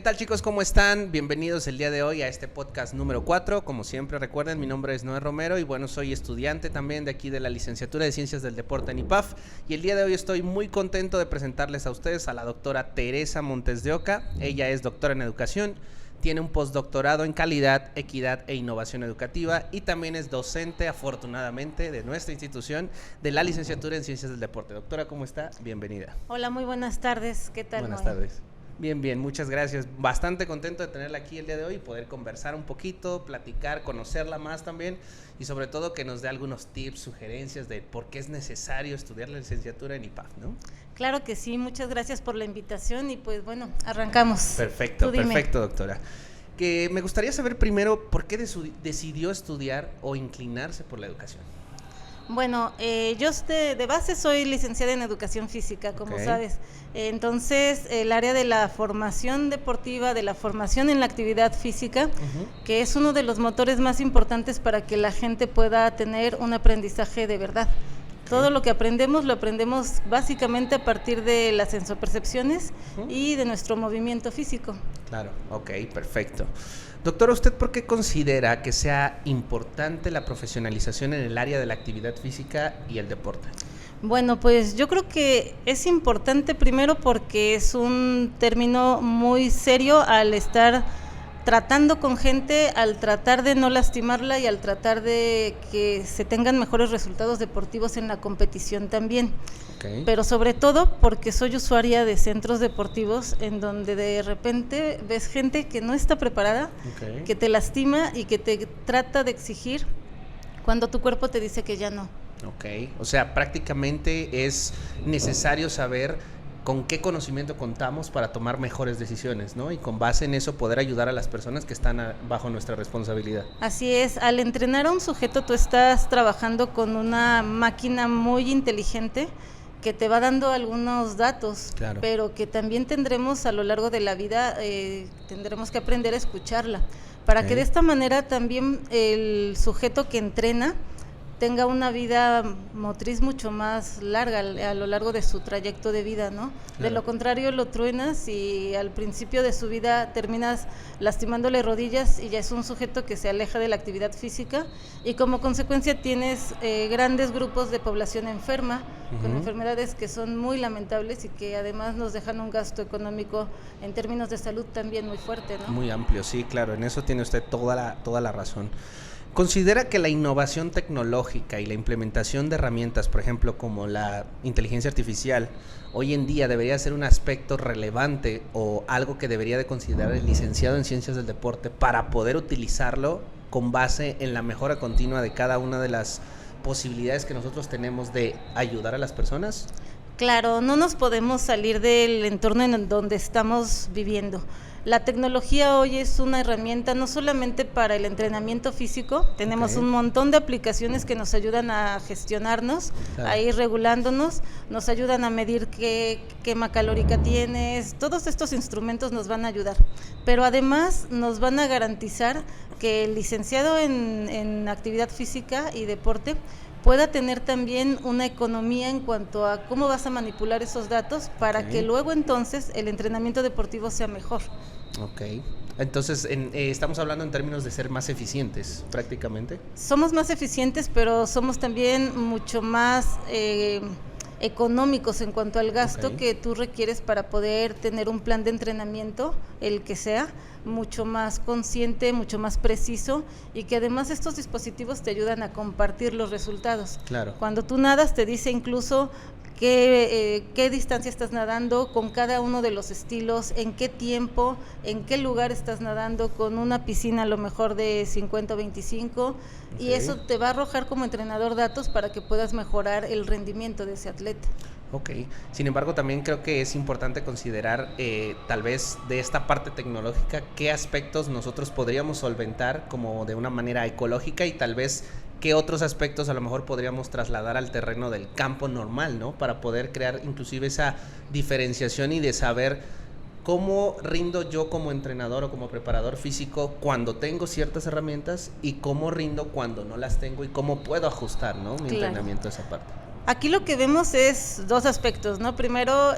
tal, chicos? ¿Cómo están? Bienvenidos el día de hoy a este podcast número 4. Como siempre, recuerden, mi nombre es Noé Romero y bueno, soy estudiante también de aquí de la licenciatura de Ciencias del Deporte en IPAF. Y el día de hoy estoy muy contento de presentarles a ustedes a la doctora Teresa Montes de Oca. Ella es doctora en educación, tiene un postdoctorado en calidad, equidad e innovación educativa y también es docente, afortunadamente, de nuestra institución de la licenciatura en Ciencias del Deporte. Doctora, ¿cómo está? Bienvenida. Hola, muy buenas tardes. ¿Qué tal? Buenas tardes. Bien, muchas gracias. Bastante contento de tenerla aquí el día de hoy y poder conversar un poquito, platicar, conocerla más también y sobre todo que nos dé algunos tips, sugerencias de por qué es necesario estudiar la licenciatura en IPAF, ¿no? Claro que sí, muchas gracias por la invitación y pues bueno, arrancamos. Perfecto, doctora. Que me gustaría saber primero por qué decidió estudiar o inclinarse por la educación. Bueno, yo de base soy licenciada en educación física, como sabes. Entonces, el área de la formación deportiva, de la formación en la actividad física, que es uno de los motores más importantes para que la gente pueda tener un aprendizaje de verdad. Todo lo que aprendemos, lo aprendemos básicamente a partir de las sensopercepciones y de nuestro movimiento físico. Claro, ok, perfecto. Doctora, ¿usted por qué considera que sea importante la profesionalización en el área de la actividad física y el deporte? Bueno, pues yo creo que es importante primero porque es un término muy serio al estar tratando con gente, al tratar de no lastimarla y al tratar de que se tengan mejores resultados deportivos en la competición también. Pero sobre todo porque soy usuaria de centros deportivos en donde de repente ves gente que no está preparada, que te lastima y que te trata de exigir cuando tu cuerpo te dice que ya no. O sea, prácticamente es necesario saber con qué conocimiento contamos para tomar mejores decisiones, ¿no? Y con base en eso poder ayudar a las personas que están bajo nuestra responsabilidad. Así es, al entrenar a un sujeto tú estás trabajando con una máquina muy inteligente que te va dando algunos datos, pero que también tendremos a lo largo de la vida, tendremos que aprender a escucharla, para que de esta manera también el sujeto que entrena tenga una vida motriz mucho más larga a lo largo de su trayecto de vida, ¿no? De lo contrario lo truenas y al principio de su vida terminas lastimándole rodillas y ya es un sujeto que se aleja de la actividad física y como consecuencia tienes grandes grupos de población enferma, con enfermedades que son muy lamentables y que además nos dejan un gasto económico en términos de salud también muy fuerte, ¿no? Muy amplio, sí, claro, en eso tiene usted toda la razón. ¿Considera que la innovación tecnológica y la implementación de herramientas, por ejemplo, como la inteligencia artificial, hoy en día debería ser un aspecto relevante o algo que debería de considerar el licenciado en Ciencias del Deporte para poder utilizarlo con base en la mejora continua de cada una de las posibilidades que nosotros tenemos de ayudar a las personas? Claro, no nos podemos salir del entorno en donde estamos viviendo. La tecnología hoy es una herramienta no solamente para el entrenamiento físico, tenemos un montón de aplicaciones que nos ayudan a gestionarnos, a ir regulándonos, nos ayudan a medir qué quema calórica tienes, todos estos instrumentos nos van a ayudar, pero además nos van a garantizar que el licenciado en actividad física y deporte pueda tener también una economía en cuanto a cómo vas a manipular esos datos para que luego entonces el entrenamiento deportivo sea mejor. Entonces estamos hablando en términos de ser más eficientes prácticamente. Somos más eficientes, pero somos también mucho más económicos en cuanto al gasto que tú requieres para poder tener un plan de entrenamiento, el que sea, mucho más consciente, mucho más preciso y que además estos dispositivos te ayudan a compartir los resultados. Cuando tú nadas te dice incluso qué distancia estás nadando, con cada uno de los estilos, en qué tiempo, en qué lugar estás nadando, con una piscina a lo mejor de 50 o 25 y eso te va a arrojar como entrenador datos para que puedas mejorar el rendimiento de ese atleta. Sin embargo también creo que es importante considerar tal vez de esta parte tecnológica qué aspectos nosotros podríamos solventar como de una manera ecológica y tal vez qué otros aspectos a lo mejor podríamos trasladar al terreno del campo normal, ¿no? Para poder crear inclusive esa diferenciación y de saber cómo rindo yo como entrenador o como preparador físico cuando tengo ciertas herramientas y cómo rindo cuando no las tengo y cómo puedo ajustar, ¿no? Mi entrenamiento a esa parte. Aquí lo que vemos es dos aspectos, ¿no? Primero,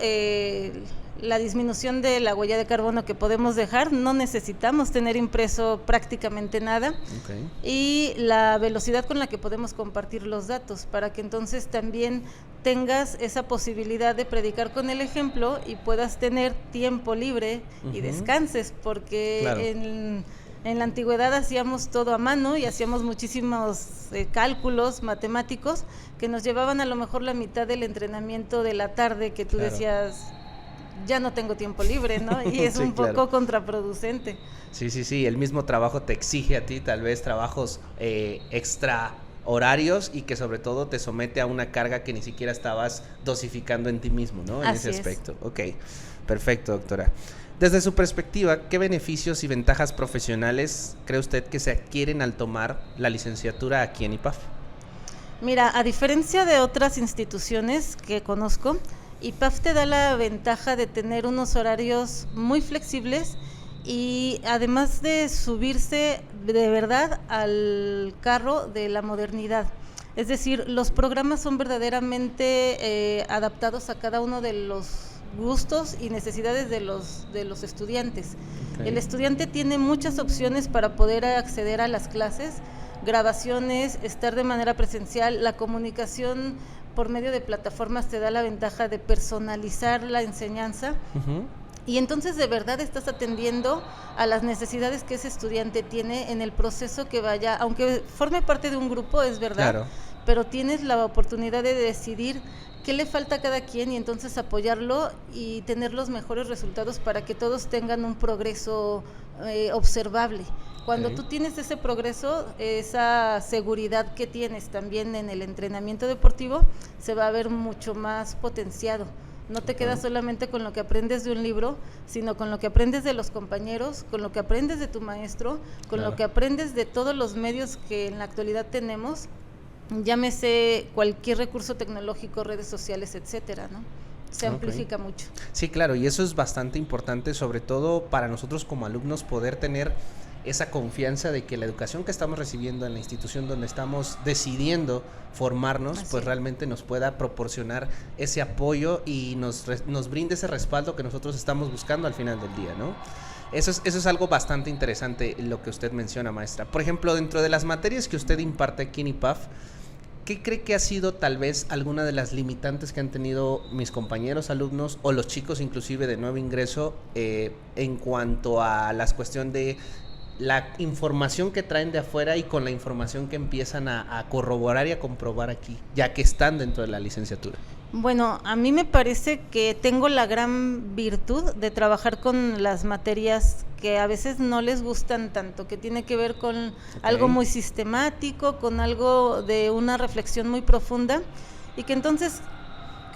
la disminución de la huella de carbono que podemos dejar, no necesitamos tener impreso prácticamente nada, y la velocidad con la que podemos compartir los datos, para que entonces también tengas esa posibilidad de predicar con el ejemplo y puedas tener tiempo libre y descanses, porque en la antigüedad hacíamos todo a mano y hacíamos muchísimos cálculos matemáticos que nos llevaban a lo mejor la mitad del entrenamiento de la tarde, que tú decías, ya no tengo tiempo libre, ¿no? Y es un poco contraproducente. Sí, el mismo trabajo te exige a ti tal vez trabajos extra horarios y que sobre todo te somete a una carga que ni siquiera estabas dosificando en ti mismo, ¿no? En ese aspecto. Ok, perfecto, doctora. Desde su perspectiva, ¿qué beneficios y ventajas profesionales cree usted que se adquieren al tomar la licenciatura aquí en IPAF? Mira, a diferencia de otras instituciones que conozco, IPAF te da la ventaja de tener unos horarios muy flexibles y además de subirse de verdad al carro de la modernidad. Es decir, los programas son verdaderamente adaptados a cada uno de los gustos y necesidades de los estudiantes. El estudiante tiene muchas opciones para poder acceder a las clases, grabaciones, estar de manera presencial, la comunicación por medio de plataformas te da la ventaja de personalizar la enseñanza. Y entonces de verdad estás atendiendo a las necesidades que ese estudiante tiene en el proceso que vaya, aunque forme parte de un grupo, es verdad, pero tienes la oportunidad de decidir qué le falta a cada quien y entonces apoyarlo y tener los mejores resultados para que todos tengan un progreso observable. Cuando tú tienes ese progreso, esa seguridad que tienes también en el entrenamiento deportivo, se va a ver mucho más potenciado. No te quedas solamente con lo que aprendes de un libro, sino con lo que aprendes de los compañeros, con lo que aprendes de tu maestro, con lo que aprendes de todos los medios que en la actualidad tenemos, llámese cualquier recurso tecnológico, redes sociales, etcétera, ¿no? Se amplifica mucho. Sí, claro, y eso es bastante importante, sobre todo para nosotros como alumnos, poder tener esa confianza de que la educación que estamos recibiendo en la institución donde estamos decidiendo formarnos, pues realmente nos pueda proporcionar ese apoyo y nos brinde ese respaldo que nosotros estamos buscando al final del día, ¿no? Eso es algo bastante interesante lo que usted menciona, maestra. Por ejemplo, dentro de las materias que usted imparte aquí en IPAF, ¿qué cree que ha sido tal vez alguna de las limitantes que han tenido mis compañeros alumnos o los chicos inclusive de nuevo ingreso en cuanto a las cuestiones de la información que traen de afuera y con la información que empiezan a corroborar y a comprobar aquí, ya que están dentro de la licenciatura? Bueno, a mí me parece que tengo la gran virtud de trabajar con las materias que a veces no les gustan tanto, que tiene que ver con algo muy sistemático, con algo de una reflexión muy profunda y que entonces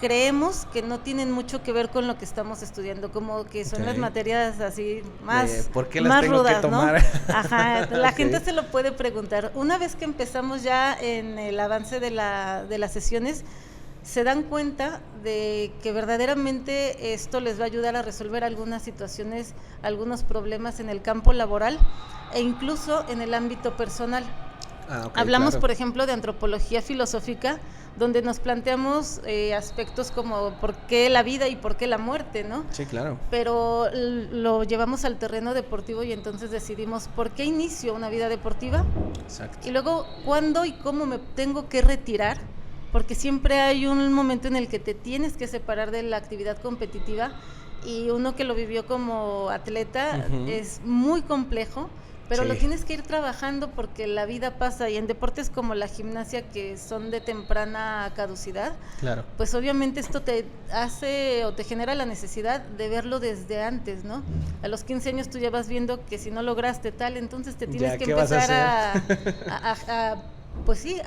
creemos que no tienen mucho que ver con lo que estamos estudiando, como que son las materias así más, ¿por qué las tengo rudas, que tomar? ¿no? Ajá, la gente se lo puede preguntar. Una vez que empezamos ya en el avance de las sesiones, se dan cuenta de que verdaderamente esto les va a ayudar a resolver algunas situaciones, algunos problemas en el campo laboral e incluso en el ámbito personal. Hablamos, por ejemplo, de antropología filosófica, donde nos planteamos aspectos como por qué la vida y por qué la muerte, ¿no? Sí, claro. Pero lo llevamos al terreno deportivo y entonces decidimos por qué inicio una vida deportiva. Exacto. Y luego cuándo y cómo me tengo que retirar, porque siempre hay un momento en el que te tienes que separar de la actividad competitiva y uno que lo vivió como atleta es muy complejo. Pero lo tienes que ir trabajando porque la vida pasa y en deportes como la gimnasia que son de temprana caducidad, pues obviamente esto te hace o te genera la necesidad de verlo desde antes, ¿no? A los 15 años tú ya vas viendo que si no lograste tal, entonces te tienes que empezar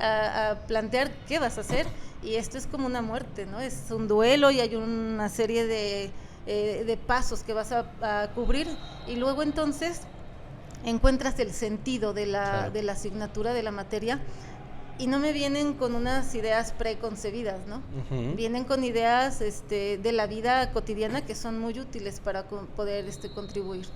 a plantear qué vas a hacer y esto es como una muerte, ¿no? Es un duelo y hay una serie de pasos que vas a cubrir y luego entonces encuentras el sentido de la asignatura, de la materia, y no me vienen con unas ideas preconcebidas, ¿no? Vienen con ideas de la vida cotidiana que son muy útiles para poder contribuir.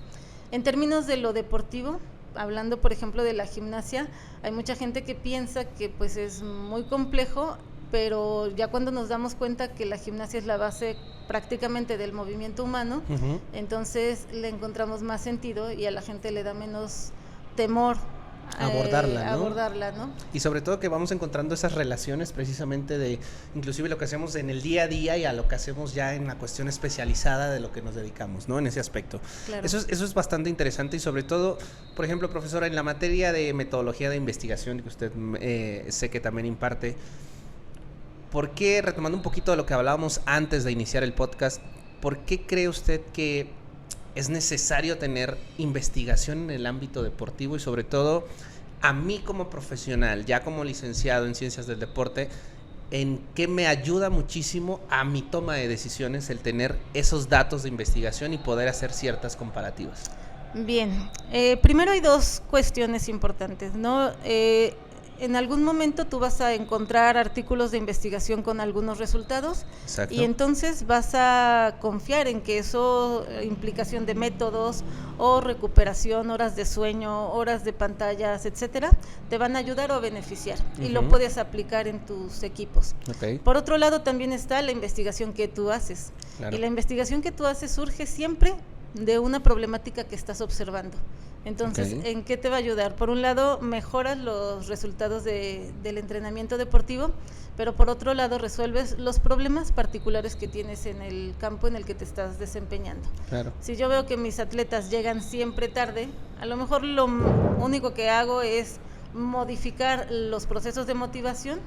En términos de lo deportivo, hablando por ejemplo de la gimnasia, hay mucha gente que piensa que pues es muy complejo, pero ya cuando nos damos cuenta que la gimnasia es la base prácticamente del movimiento humano, entonces le encontramos más sentido y a la gente le da menos temor abordarla, ¿no? Y sobre todo que vamos encontrando esas relaciones precisamente de inclusive lo que hacemos en el día a día y a lo que hacemos ya en la cuestión especializada de lo que nos dedicamos, ¿no? En ese aspecto. Claro. Eso es bastante interesante y sobre todo, por ejemplo, profesora, en la materia de metodología de investigación que usted sé que también imparte, ¿por qué, retomando un poquito de lo que hablábamos antes de iniciar el podcast, por qué cree usted que es necesario tener investigación en el ámbito deportivo y sobre todo a mí como profesional, ya como licenciado en ciencias del deporte, en qué me ayuda muchísimo a mi toma de decisiones el tener esos datos de investigación y poder hacer ciertas comparativas? Bien, primero hay dos cuestiones importantes, ¿no? En algún momento tú vas a encontrar artículos de investigación con algunos resultados. Exacto. Y entonces vas a confiar en que eso, implicación de métodos o recuperación, horas de sueño, horas de pantallas, etcétera, te van a ayudar o a beneficiar y lo puedes aplicar en tus equipos. Okay. Por otro lado también está la investigación que tú haces. Claro. Y la investigación que tú haces surge siempre de una problemática que estás observando. Entonces, ¿en qué te va a ayudar? Por un lado, mejoras los resultados del entrenamiento deportivo, pero por otro lado, resuelves los problemas particulares que tienes en el campo en el que te estás desempeñando. Claro. Si yo veo que mis atletas llegan siempre tarde, a lo mejor lo único que hago es modificar los procesos de motivación,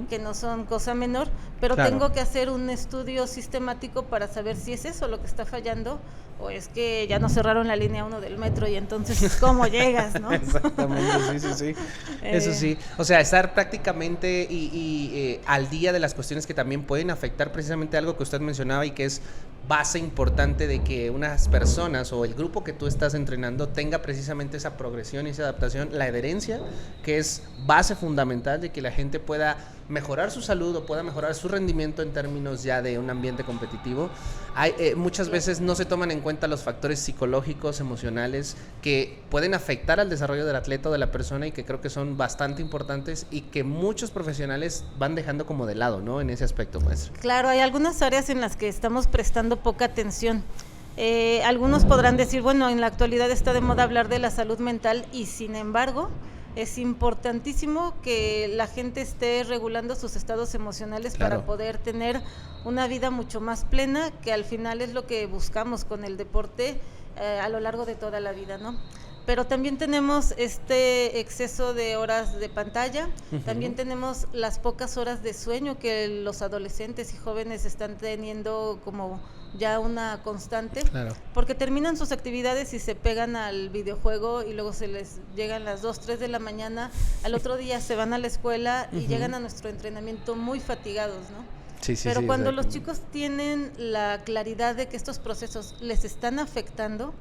que no son cosa menor, pero claro, tengo que hacer un estudio sistemático para saber si es eso lo que está fallando o es que ya no cerraron la línea 1 del metro y entonces ¿cómo llegas, no? Exactamente, sí. Eso sí, o sea, estar prácticamente al día de las cuestiones que también pueden afectar precisamente algo que usted mencionaba y que es base importante de que unas personas o el grupo que tú estás entrenando tenga precisamente esa progresión y esa adaptación, la adherencia, que es base fundamental de que la gente pueda mejorar su salud o pueda mejorar su rendimiento en términos ya de un ambiente competitivo. Muchas veces no se toman en cuenta los factores psicológicos, emocionales, que pueden afectar al desarrollo del atleta o de la persona y que creo que son bastante importantes y que muchos profesionales van dejando como de lado, ¿no? En ese aspecto, maestro. Claro, hay algunas áreas en las que estamos prestando poca atención. Algunos podrán decir, bueno, en la actualidad está de moda hablar de la salud mental y sin embargo es importantísimo que la gente esté regulando sus estados emocionales, claro, para poder tener una vida mucho más plena, que al final es lo que buscamos con el deporte a lo largo de toda la vida, ¿no? Pero también tenemos este exceso de horas de pantalla, también tenemos las pocas horas de sueño que los adolescentes y jóvenes están teniendo como ya una constante, claro, porque terminan sus actividades y se pegan al videojuego y luego se les llegan las 2, 3 de la mañana, al otro día se van a la escuela y llegan a nuestro entrenamiento muy fatigados, ¿no? Sí, pero cuando los chicos tienen la claridad de que estos procesos les están afectando,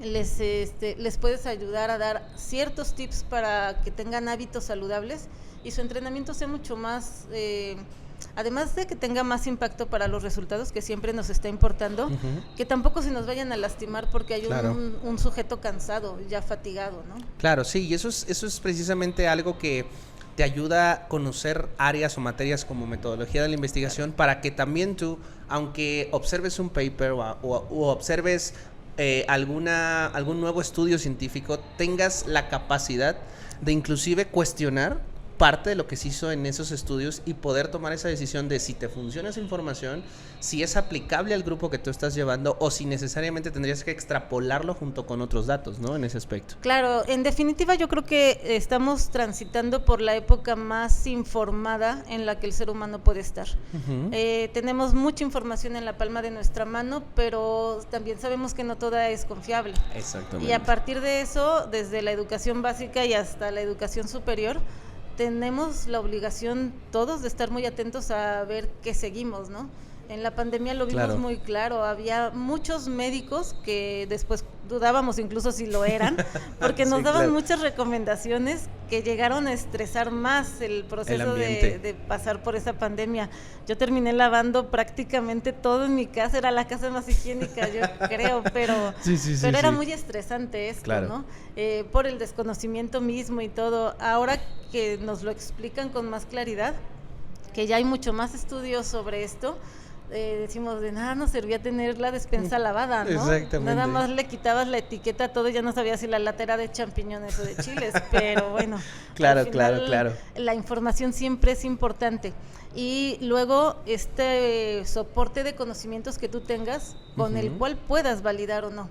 les puedes ayudar a dar ciertos tips para que tengan hábitos saludables y su entrenamiento sea mucho más, además de que tenga más impacto para los resultados, que siempre nos está importando, que tampoco se nos vayan a lastimar porque hay un sujeto cansado, ya fatigado, ¿no? Claro, sí, y eso es precisamente algo que te ayuda a conocer áreas o materias como metodología de la investigación, para que también tú, aunque observes un paper o observes algún nuevo estudio científico, tengas la capacidad de inclusive cuestionar parte de lo que se hizo en esos estudios y poder tomar esa decisión de si te funciona esa información, si es aplicable al grupo que tú estás llevando o si necesariamente tendrías que extrapolarlo junto con otros datos, ¿no? En ese aspecto. Claro, en definitiva yo creo que estamos transitando por la época más informada en la que el ser humano puede estar. Tenemos mucha información en la palma de nuestra mano, pero también sabemos que no toda es confiable. Exactamente. Y a partir de eso, desde la educación básica y hasta la educación superior, tenemos la obligación todos de estar muy atentos a ver qué seguimos, ¿no? En la pandemia lo vimos muy claro, había muchos médicos que después dudábamos incluso si lo eran, porque nos daban muchas recomendaciones que llegaron a estresar más el proceso de pasar por esa pandemia. Yo terminé lavando prácticamente todo en mi casa, era la casa más higiénica, yo creo, pero era muy estresante esto, ¿no? Por el desconocimiento mismo y todo. Ahora que nos lo explican con más claridad, que ya hay mucho más estudios sobre esto, decimos, de nada nos servía tener la despensa lavada, ¿no? Exactamente. Nada más le quitabas la etiqueta a todo y ya no sabías si la lata era de champiñones o de chiles, pero bueno. Claro, final, claro. La información siempre es importante. Y luego este soporte de conocimientos que tú tengas con el cual puedas validar o no.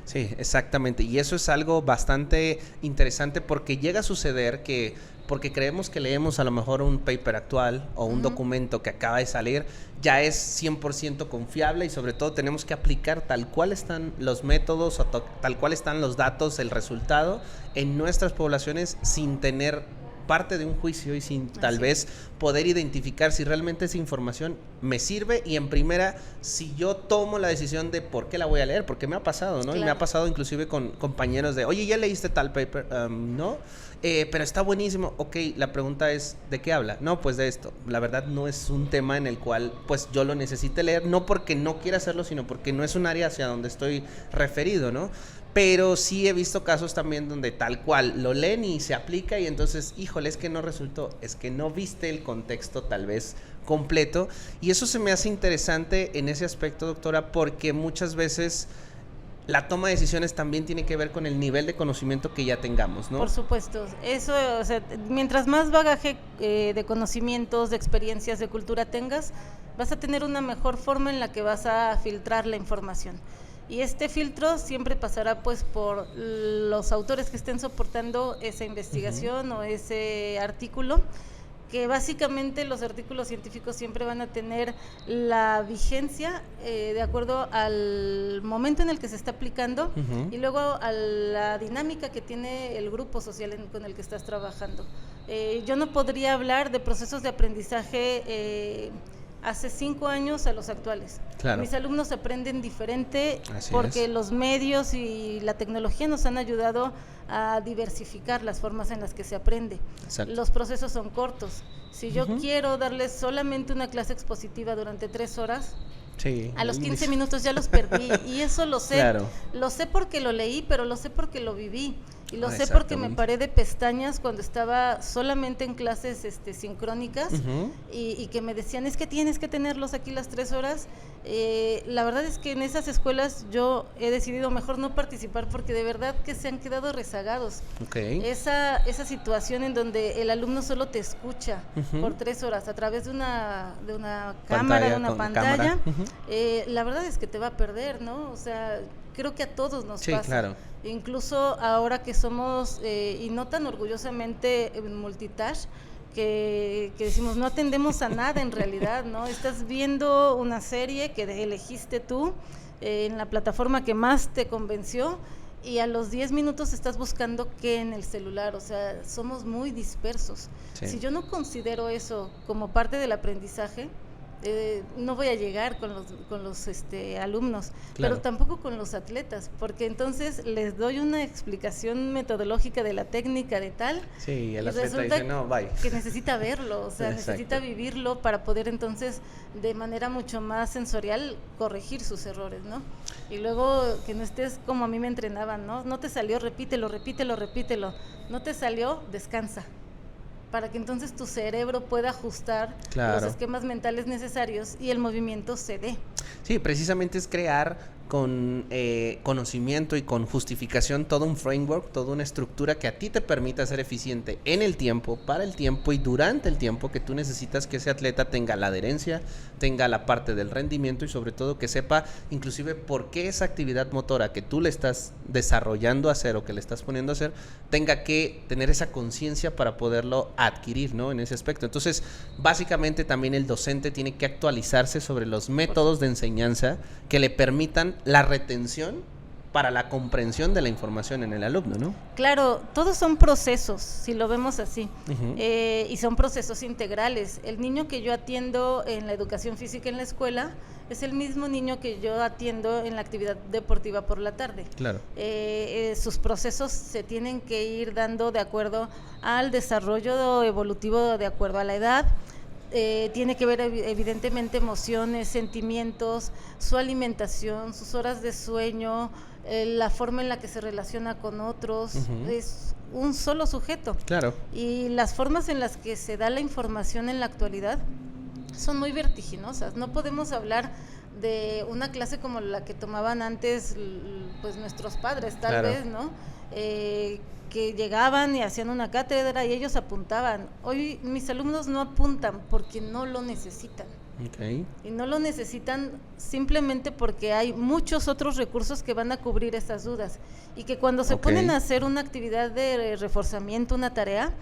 Sí, exactamente. Y eso es algo bastante interesante porque llega a suceder que porque creemos que leemos a lo mejor un paper actual o un documento que acaba de salir, ya es 100% confiable y sobre todo tenemos que aplicar tal cual están los métodos o tal cual están los datos, el resultado en nuestras poblaciones sin tener parte de un juicio y sin tal vez poder identificar si realmente esa información me sirve y en primera, si yo tomo la decisión de por qué la voy a leer, porque me ha pasado, ¿no? Claro. Y me ha pasado inclusive con compañeros de, oye, ¿ya leíste tal paper? No, pero está buenísimo. Ok, la pregunta es, ¿de qué habla? No, pues de esto. La verdad no es un tema en el cual pues yo lo necesite leer, no porque no quiera hacerlo, sino porque no es un área hacia donde estoy referido, ¿no? Pero sí he visto casos también donde tal cual lo leen y se aplica y entonces, híjole, es que no resultó, es que no viste el contexto tal vez completo. Y eso se me hace interesante en ese aspecto, doctora, porque muchas veces la toma de decisiones también tiene que ver con el nivel de conocimiento que ya tengamos, ¿no? Por supuesto, eso, o sea, mientras más bagaje de conocimientos, de experiencias, de cultura tengas, vas a tener una mejor forma en la que vas a filtrar la información. Y este filtro siempre pasará pues por los autores que estén soportando esa investigación o ese artículo, que básicamente los artículos científicos siempre van a tener la vigencia de acuerdo al momento en el que se está aplicando y luego a la dinámica que tiene el grupo social con el que estás trabajando. Yo no podría hablar de procesos de aprendizaje hace 5 años a los actuales. Claro. Mis alumnos aprenden diferente. Así porque es. Los medios y la tecnología nos han ayudado a diversificar las formas en las que se aprende. Exacto. Los procesos son cortos. Si yo quiero darles solamente una clase expositiva durante 3 horas, sí, a los 15 minutos ya los perdí y eso lo sé. Claro. Lo sé porque lo leí, pero lo sé porque lo viví. Y lo sé porque me paré de pestañas cuando estaba solamente en clases sincrónicas y que me decían, es que tienes que tenerlos aquí las 3 horas. La verdad es que en esas escuelas yo he decidido mejor no participar porque de verdad que se han quedado rezagados. Okay. Esa situación en donde el alumno solo te escucha por 3 horas a través de una cámara, de una pantalla, la verdad es que te va a perder, ¿no? O sea, creo que a todos nos pasa. Claro. Incluso ahora que somos, y no tan orgullosamente multitask, que decimos no atendemos a nada en realidad, ¿no? Estás viendo una serie que elegiste tú en la plataforma que más te convenció y a los 10 minutos estás buscando qué en el celular, o sea, somos muy dispersos. Sí. Si yo no considero eso como parte del aprendizaje, no voy a llegar con los alumnos, claro, pero tampoco con los atletas, porque entonces les doy una explicación metodológica de la técnica de tal, sí, el atleta dice no, bye, que necesita verlo, o sea, necesita vivirlo para poder entonces de manera mucho más sensorial corregir sus errores, ¿no? Y luego que no estés como a mí me entrenaban, no te salió, repítelo, no te salió, descansa, para que entonces tu cerebro pueda ajustar los esquemas mentales necesarios y el movimiento se dé. Sí, precisamente es crear con conocimiento y con justificación todo un framework, toda una estructura que a ti te permita ser eficiente en el tiempo, para el tiempo y durante el tiempo que tú necesitas que ese atleta tenga la adherencia, tenga la parte del rendimiento y sobre todo que sepa inclusive por qué esa actividad motora que tú le estás desarrollando a hacer o que le estás poniendo a hacer, tenga que tener esa conciencia para poderlo adquirir, ¿no? En ese aspecto. Entonces, básicamente también el docente tiene que actualizarse sobre los métodos de enseñanza que le permitan la retención para la comprensión de la información en el alumno, ¿no? Claro, todos son procesos, si lo vemos así, y son procesos integrales. El niño que yo atiendo en la educación física en la escuela es el mismo niño que yo atiendo en la actividad deportiva por la tarde. Claro. Sus procesos se tienen que ir dando de acuerdo al desarrollo evolutivo, de acuerdo a la edad. Tiene que ver evidentemente emociones, sentimientos, su alimentación, sus horas de sueño, la forma en la que se relaciona con otros. Es un solo sujeto. Claro. Y las formas en las que se da la información en la actualidad son muy vertiginosas. No podemos hablar de una clase como la que tomaban antes pues nuestros padres, tal vez, ¿no? Que llegaban y hacían una cátedra y ellos apuntaban. Hoy mis alumnos no apuntan porque no lo necesitan. Okay. Y no lo necesitan simplemente porque hay muchos otros recursos que van a cubrir esas dudas. Y que cuando se ponen a hacer una actividad de reforzamiento, una tarea,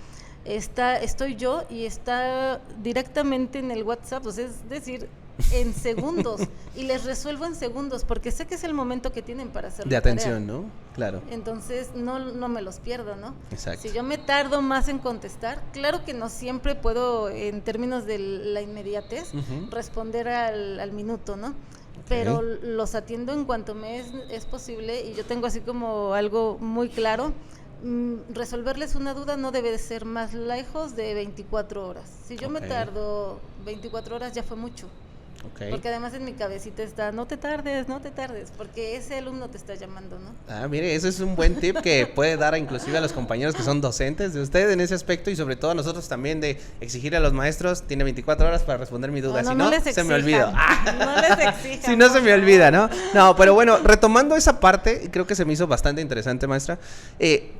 estoy yo y está directamente en el WhatsApp, pues es decir, en segundos, y les resuelvo en segundos porque sé que es el momento que tienen para hacer de atención, ¿no? Claro. Entonces no me los pierdo, ¿no? Exacto. Si yo me tardo más en contestar, claro que no siempre puedo, en términos de la inmediatez, responder al minuto, ¿no? Pero los atiendo en cuanto me es posible, y yo tengo así como algo muy claro. Resolverles una duda no debe de ser más lejos de 24 horas. Si yo me tardo 24 horas, ya fue mucho. Porque además en mi cabecita está, no te tardes, porque ese alumno te está llamando, ¿no? Ah, mire, ese es un buen tip que puede dar inclusive a los compañeros que son docentes de usted en ese aspecto, y sobre todo a nosotros también, de exigir a los maestros, tiene 24 horas para responder mi duda, si no se me olvida. No les exijan. Si no, se me olvida, ¿no? No, pero bueno, retomando esa parte, creo que se me hizo bastante interesante, maestra.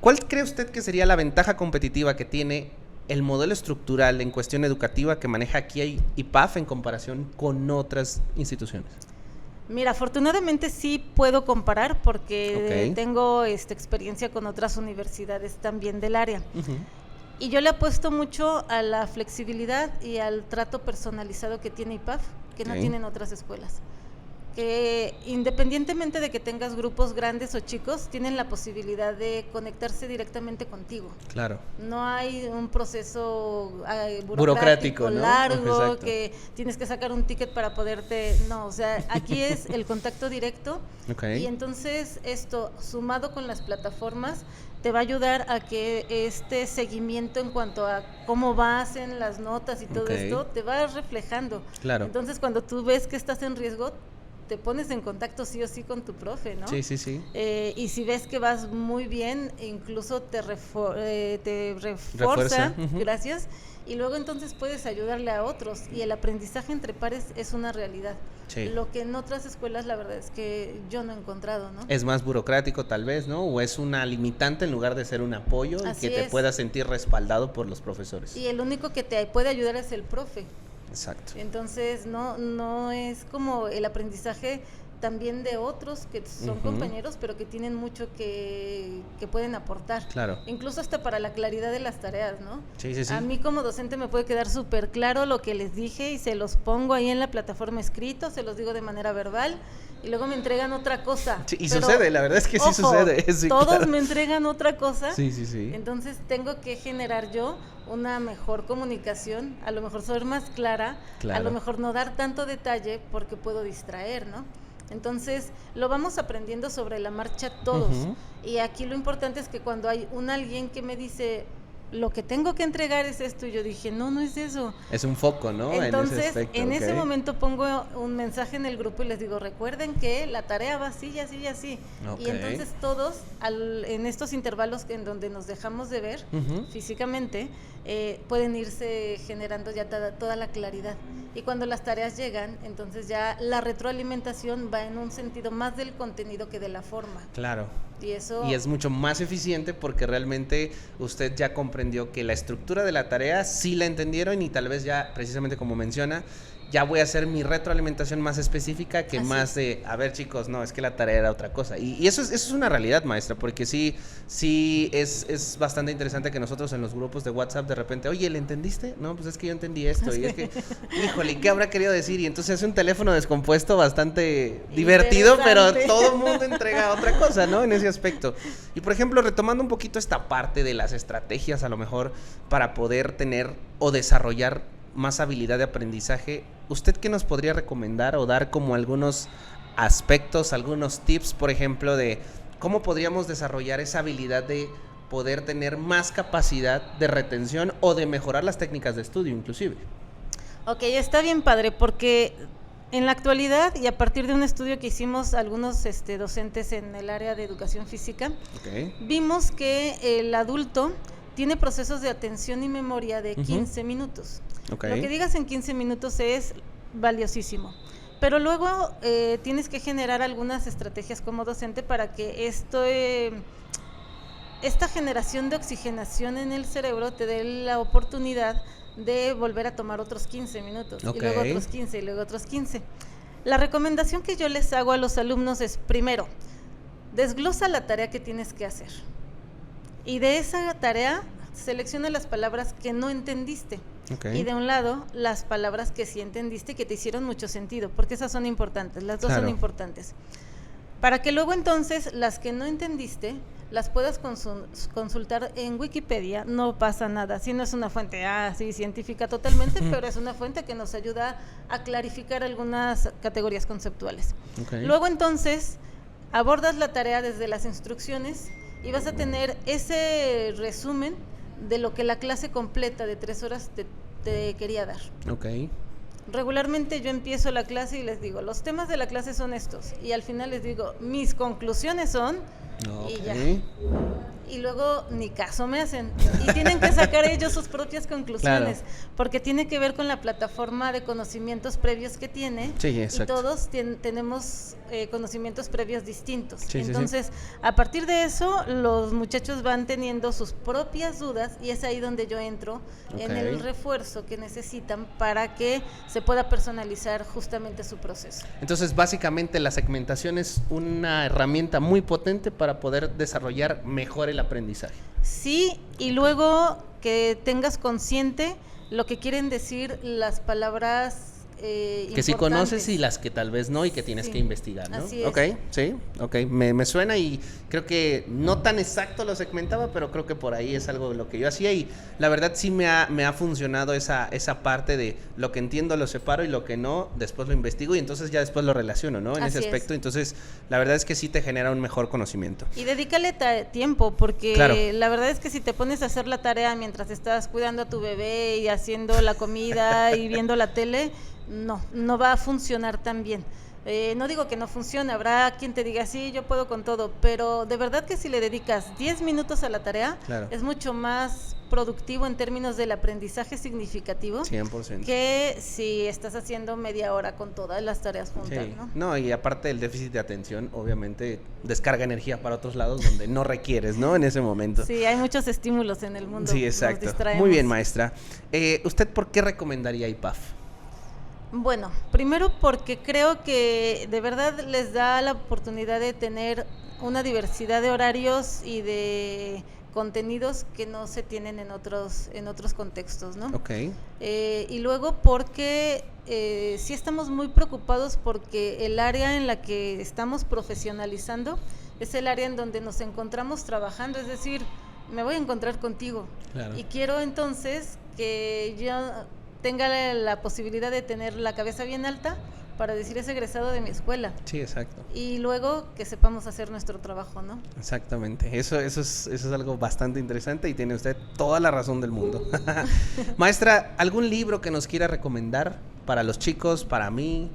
¿Cuál cree usted que sería la ventaja competitiva que tiene el modelo estructural en cuestión educativa que maneja aquí IPAF en comparación con otras instituciones? Mira, afortunadamente sí puedo comparar porque tengo experiencia con otras universidades también del área. Y yo le apuesto mucho a la flexibilidad y al trato personalizado que tiene IPAF, que no tienen otras escuelas. Que independientemente de que tengas grupos grandes o chicos, tienen la posibilidad de conectarse directamente contigo. Claro. No hay un proceso burocrático, ¿no? Largo, que tienes que sacar un ticket para poderte... No, o sea, aquí es el contacto directo. Y entonces esto, sumado con las plataformas, te va a ayudar a que este seguimiento en cuanto a cómo vas en las notas y todo esto, te va reflejando. Claro. Entonces, cuando tú ves que estás en riesgo, te pones en contacto sí o sí con tu profe, ¿no? Sí, sí, sí. Y si ves que vas muy bien, incluso te refuerza, gracias, y luego entonces puedes ayudarle a otros, y el aprendizaje entre pares es una realidad. Sí. Lo que en otras escuelas la verdad es que yo no he encontrado, ¿no? Es más burocrático tal vez, ¿no? O es una limitante en lugar de ser un apoyo. Así y que te puedas sentir respaldado por los profesores. Y el único que te puede ayudar es el profe. Exacto. Entonces no es como el aprendizaje también de otros que son compañeros, pero que tienen mucho que pueden aportar. Claro. Incluso hasta para la claridad de las tareas, ¿no? Sí, sí, sí. A mí como docente me puede quedar súper claro lo que les dije y se los pongo ahí en la plataforma escrito, se los digo de manera verbal y luego me entregan otra cosa. Sí, y sucede, la verdad es que sí sucede. Sí, todos me entregan otra cosa. Sí, sí, sí. Entonces tengo que generar yo una mejor comunicación, a lo mejor ser más clara, a lo mejor no dar tanto detalle porque puedo distraer, ¿no? Entonces lo vamos aprendiendo sobre la marcha todos. Y aquí lo importante es que cuando hay alguien que me dice lo que tengo que entregar es esto, y yo dije, no es eso. Es un foco, ¿no? Entonces, en ese momento pongo un mensaje en el grupo y les digo, recuerden que la tarea va así y así y así. Y entonces todos, en estos intervalos en donde nos dejamos de ver físicamente, pueden irse generando ya toda la claridad. Y cuando las tareas llegan, entonces ya la retroalimentación va en un sentido más del contenido que de la forma. Claro. Y es mucho más eficiente porque realmente usted ya comprendió que la estructura de la tarea sí la entendieron y tal vez ya, precisamente como menciona, ya voy a hacer mi retroalimentación más específica que más de, a ver chicos, no, es que la tarea era otra cosa. Y eso es una realidad, maestra, porque sí es bastante interesante que nosotros en los grupos de WhatsApp de repente, oye, ¿le entendiste? No, pues es que yo entendí esto. Y es que, híjole, ¿qué habrá querido decir? Y entonces es un teléfono descompuesto bastante divertido, pero todo el mundo entrega otra cosa, ¿no? En ese aspecto. Y por ejemplo, retomando un poquito esta parte de las estrategias, a lo mejor, para poder tener o desarrollar más habilidad de aprendizaje, ¿usted qué nos podría recomendar o dar como algunos aspectos, algunos tips, por ejemplo, de cómo podríamos desarrollar esa habilidad de poder tener más capacidad de retención o de mejorar las técnicas de estudio inclusive? Ok, está bien padre, porque en la actualidad y a partir de un estudio que hicimos algunos docentes en el área de educación física, vimos que el adulto tiene procesos de atención y memoria de 15 minutos. Lo que digas en 15 minutos es valiosísimo. Pero luego tienes que generar algunas estrategias como docente para que esta generación de oxigenación en el cerebro te dé la oportunidad de volver a tomar otros 15 minutos, y luego otros 15, y luego otros 15. La recomendación que yo les hago a los alumnos es, primero, desglosa la tarea que tienes que hacer. Y de esa tarea, selecciona las palabras que no entendiste. Y de un lado, las palabras que sí entendiste, que te hicieron mucho sentido, porque esas son importantes, las dos son importantes. Para que luego entonces, las que no entendiste, las puedas consultar en Wikipedia, no pasa nada. Si no es una fuente científica totalmente, pero es una fuente que nos ayuda a clarificar algunas categorías conceptuales. Luego entonces, abordas la tarea desde las instrucciones y vas a tener ese resumen de lo que la clase completa de 3 horas te quería dar. Regularmente yo empiezo la clase y les digo, los temas de la clase son estos, y al final les digo, mis conclusiones son, y ya. Y luego ni caso me hacen, y tienen que sacar ellos sus propias conclusiones, porque tiene que ver con la plataforma de conocimientos previos que tiene, y todos tenemos conocimientos previos distintos. Entonces, a partir de eso, los muchachos van teniendo sus propias dudas, y es ahí donde yo entro en el refuerzo que necesitan para que se pueda personalizar justamente su proceso. Entonces, básicamente la segmentación es una herramienta muy potente para poder desarrollar mejor el aprendizaje. Sí, y luego que tengas consciente lo que quieren decir las palabras que sí conoces y las que tal vez no, y que tienes que investigar, ¿no? Así es. Me suena, y creo que no tan exacto lo segmentaba, pero creo que por ahí es algo de lo que yo hacía, y la verdad sí me ha funcionado esa parte de lo que entiendo lo separo, y lo que no, después lo investigo, y entonces ya después lo relaciono, ¿no? En ese aspecto, entonces la verdad es que sí te genera un mejor conocimiento. Y dedícale tiempo, porque la verdad es que si te pones a hacer la tarea mientras estás cuidando a tu bebé y haciendo la comida y viendo la tele, no va a funcionar tan bien. No digo que no funcione, habrá quien te diga, sí, yo puedo con todo, pero de verdad que si le dedicas 10 minutos a la tarea, es mucho más productivo en términos del aprendizaje significativo, 100%. Que si estás haciendo media hora con todas las tareas juntas, ¿no? Y aparte del déficit de atención, obviamente descarga energía para otros lados donde no requieres, ¿no? En ese momento. Sí, hay muchos estímulos en el mundo. Sí, exacto. Muy bien, maestra. ¿Usted por qué recomendaría IPAF? Bueno, primero porque creo que de verdad les da la oportunidad de tener una diversidad de horarios y de contenidos que no se tienen en otros contextos, ¿no? Y luego porque sí estamos muy preocupados porque el área en la que estamos profesionalizando es el área en donde nos encontramos trabajando, es decir, me voy a encontrar contigo, y quiero entonces que yo tenga la posibilidad de tener la cabeza bien alta para decir es egresado de mi escuela. Sí, exacto. Y luego que sepamos hacer nuestro trabajo, ¿no? Exactamente. Eso es algo bastante interesante, y tiene usted toda la razón del mundo. Maestra, ¿algún libro que nos quiera recomendar para los chicos, para mí?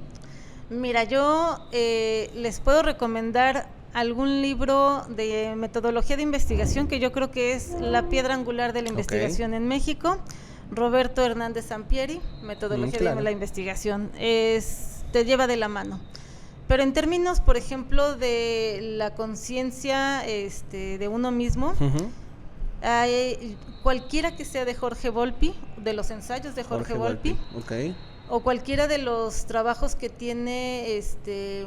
Mira, yo les puedo recomendar algún libro de metodología de investigación que yo creo que es la piedra angular de la investigación en México. Roberto Hernández Sampieri, metodología de la investigación, te lleva de la mano. Pero en términos, por ejemplo, de la conciencia de uno mismo, cualquiera que sea de Jorge Volpi, de los ensayos de Jorge Volpi, o cualquiera de los trabajos que tiene, se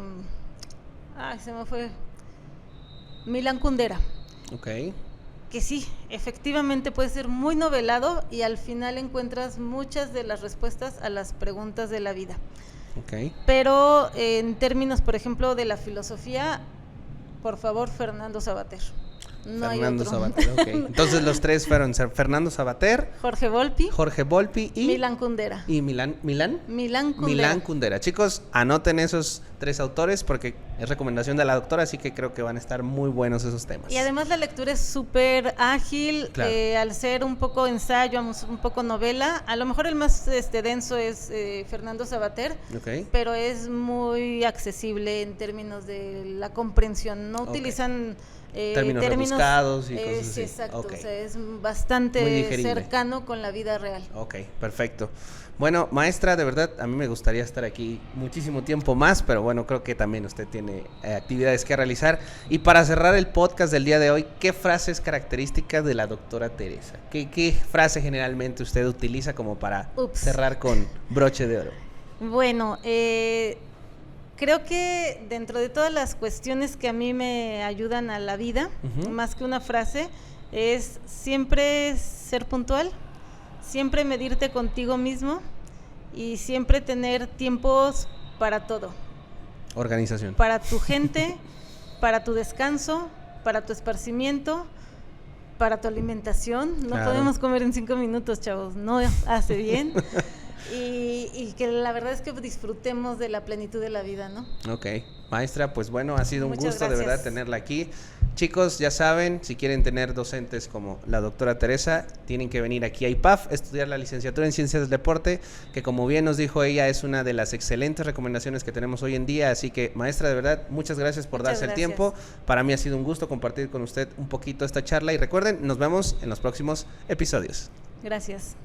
me fue, Milan Kundera. Que sí, efectivamente puede ser muy novelado, y al final encuentras muchas de las respuestas a las preguntas de la vida. Pero en términos, por ejemplo, de la filosofía, por favor, Fernando Savater. No Fernando Savater, Entonces los tres fueron Fernando Savater, Jorge Volpi y Milan Kundera. Y Milan Kundera. Chicos, anoten esos 3 autores porque es recomendación de la doctora, así que creo que van a estar muy buenos esos temas. Y además la lectura es súper ágil, al ser un poco ensayo, un poco novela. A lo mejor el más denso es Fernando Savater, pero es muy accesible en términos de la comprensión. No utilizan términos rebuscados y cosas así. Exacto, okay. O sea, es bastante cercano con la vida real. Ok, perfecto. Bueno, maestra, de verdad, a mí me gustaría estar aquí muchísimo tiempo más, pero bueno, creo que también usted tiene actividades que realizar. Y para cerrar el podcast del día de hoy, ¿qué frase es característica de la doctora Teresa? ¿Qué frase generalmente usted utiliza como para cerrar con broche de oro? Bueno, creo que dentro de todas las cuestiones que a mí me ayudan a la vida, más que una frase, es siempre ser puntual, siempre medirte contigo mismo y siempre tener tiempos para todo. Organización. Para tu gente, para tu descanso, para tu esparcimiento, para tu alimentación. No podemos comer en 5 minutos, chavos, no hace bien. Y que la verdad es que disfrutemos de la plenitud de la vida, ¿no? Ok, maestra, pues bueno, ha sido un gusto gracias. De verdad tenerla aquí. Chicos, ya saben, si quieren tener docentes como la doctora Teresa, tienen que venir aquí a IPAF, estudiar la licenciatura en Ciencias del Deporte, que como bien nos dijo ella, es una de las excelentes recomendaciones que tenemos hoy en día. Así que, maestra, de verdad, muchas gracias por darse el tiempo. Para mí ha sido un gusto compartir con usted un poquito esta charla y recuerden, nos vemos en los próximos episodios. Gracias.